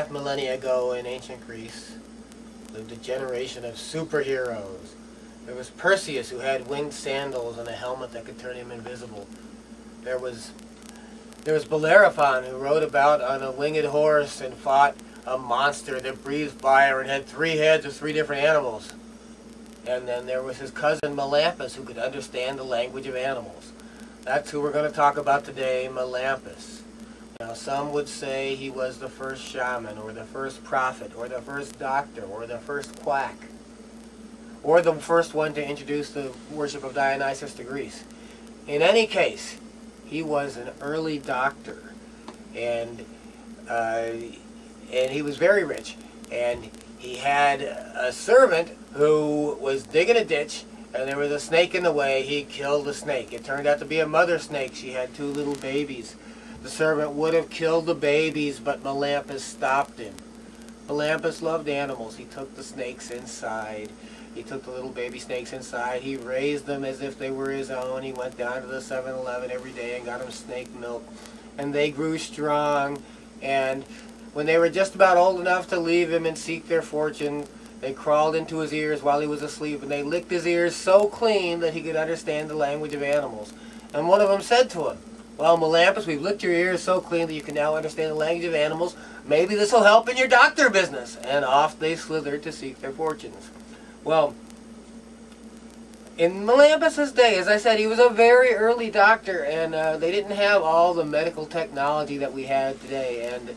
2.5 millennia ago in ancient Greece lived a generation of superheroes. There was Perseus, who had winged sandals and a helmet that could turn him invisible. There was Bellerophon, who rode about on a winged horse and fought a monster that breathed fire and had 3 heads of 3 different animals. And then there was his cousin Melampus, who could understand the language of animals. That's who we're going to talk about today, Melampus. Now, some would say he was the first shaman, or the first prophet, or the first doctor, or the first quack, or the first one to introduce the worship of Dionysus to Greece. In any case, he was an early doctor, and he was very rich, and he had a servant who was digging a ditch, and there was a snake in the way. He killed the snake. It turned out to be a mother snake. She had 2 little babies. The servant would have killed the babies, but Melampus stopped him. Melampus loved animals. He took the snakes inside. He took the little baby snakes inside. He raised them as if they were his own. He went down to the 7-Eleven every day and got them snake milk. And they grew strong. And when they were just about old enough to leave him and seek their fortune, they crawled into his ears while he was asleep, and they licked his ears so clean that he could understand the language of animals. And one of them said to him, "Well, Melampus, we've licked your ears so clean that you can now understand the language of animals. Maybe this will help in your doctor business." And off they slithered to seek their fortunes. Well, in Melampus's day, as I said, he was a very early doctor, and they didn't have all the medical technology that we had today. And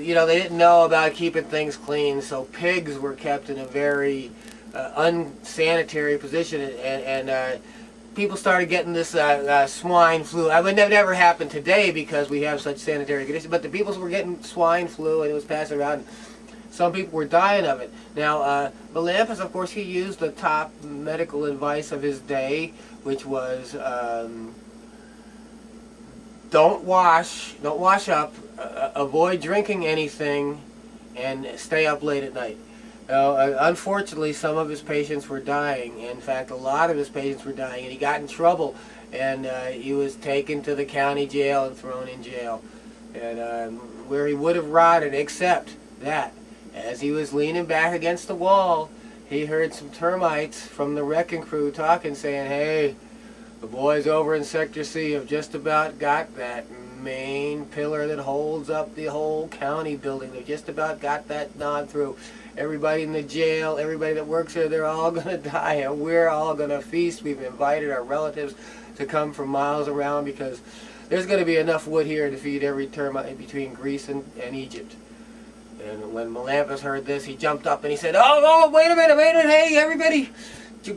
you know, they didn't know about keeping things clean, so pigs were kept in a very unsanitary position, and people started getting this swine flu. It would never happen today because we have such sanitary conditions, but the people were getting swine flu, and it was passing around. Some people were dying of it. Now, Melampus, of course, he used the top medical advice of his day, which was don't wash up, avoid drinking anything, and stay up late at night. Unfortunately, some of his patients were dying. In fact, a lot of his patients were dying, and he got in trouble, and he was taken to the county jail and thrown in jail, and where he would have rotted, except that as he was leaning back against the wall, he heard some termites from the wrecking crew talking, saying, "Hey, the boys over in Sector C have just about got that main pillar that holds up the whole county building. They've just about got that gnawed through. Everybody in the jail, everybody that works here, they're all going to die, and we're all going to feast. We've invited our relatives to come from miles around because there's going to be enough wood here to feed every termite between Greece and Egypt." And when Melampus heard this, he jumped up and he said, "Oh, wait a minute, hey, everybody,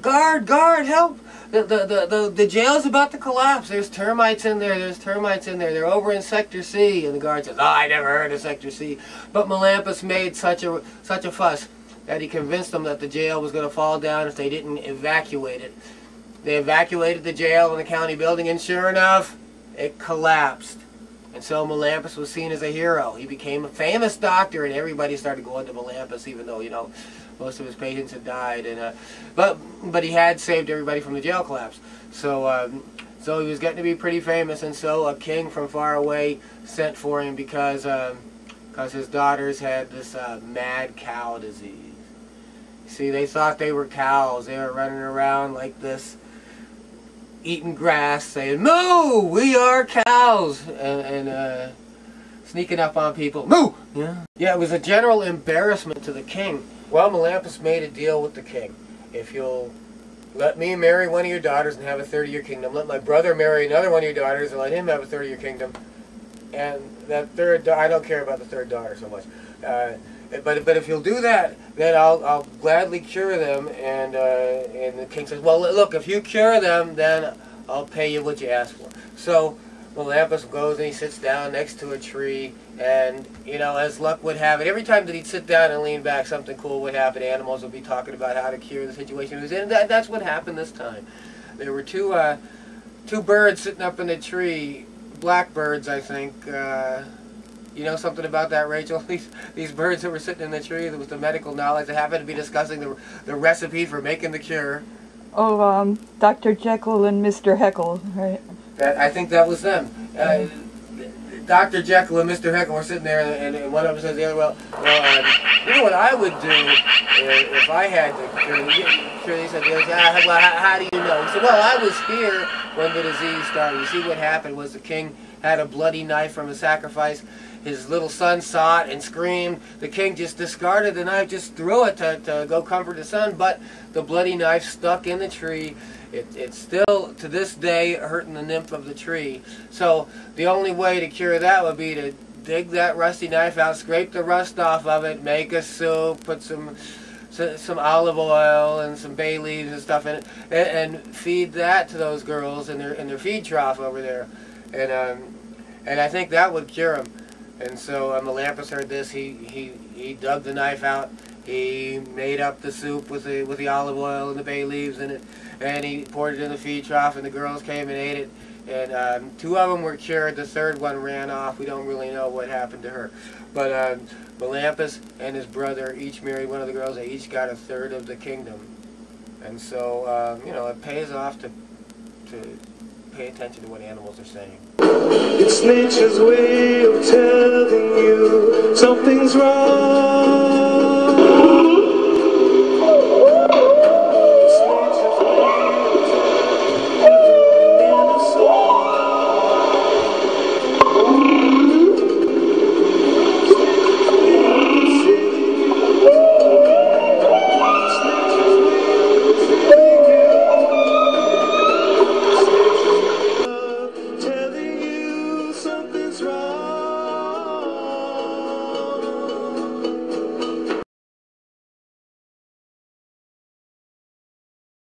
guard, help. The jail's about to collapse. There's termites in there. They're over in Sector C." And the guard says, "Oh, I never heard of Sector C." But Melampus made such a fuss that he convinced them that the jail was going to fall down if they didn't evacuate it. They evacuated the jail and the county building, and sure enough, it collapsed. And so Melampus was seen as a hero. He became a famous doctor, and everybody started going to Melampus, even though, you know, most of his patients had died. And but he had saved everybody from the jail collapse. So so he was getting to be pretty famous, and so a king from far away sent for him because his daughters had this mad cow disease. See, they thought they were cows. They were running around like this, eating grass, saying, "Moo! We are cows!" and sneaking up on people. "Moo!" Yeah, it was a general embarrassment to the king. Well, Melampus made a deal with the king. "If you'll let me marry one of your daughters and have a third of your kingdom, let my brother marry another one of your daughters and let him have a third of your kingdom, and that third, I don't care about the third daughter so much, but if you'll do that, then I'll gladly cure them." And the king says, "Well, look, if you cure them, then I'll pay you what you ask for." So Melampus goes and he sits down next to a tree, and, you know, as luck would have it, every time that he'd sit down and lean back, something cool would happen. Animals would be talking about how to cure the situation he was in. That's what happened this time. There were two birds sitting up in the tree, blackbirds, I think. You know something about that, Rachel? These birds that were sitting in the tree, that was the medical knowledge, that happened to be discussing the recipe for making the cure. Oh, Dr. Jekyll and Mr. Heckle, right? I think that was them. Dr. Jekyll and Mr. Hyde were sitting there, and one of them says to the other, well, you know what I would do if I had to cure these? Well, how do you know? He said, well, I was here when the disease started. You see, what happened was the king had a bloody knife from a sacrifice. His little son saw it and screamed. The king just discarded the knife, just threw it to go comfort his son, but the bloody knife stuck in the tree. It's still, to this day, hurting the nymph of the tree. So the only way to cure that would be to dig that rusty knife out, scrape the rust off of it, make a soup, put some olive oil and some bay leaves and stuff in it, and feed that to those girls in their feed trough over there. And I think that would cure them. And so Melampus heard this. He dug the knife out. He made up the soup with the olive oil and the bay leaves in it, and he poured it in the feed trough, and the girls came and ate it. And 2 of them were cured. The 3rd one ran off. We don't really know what happened to her. But Melampus and his brother each married one of the girls. They each got 1/3 of the kingdom. And so, you know, it pays off to pay attention to what animals are saying. It's nature's way of telling you something's wrong.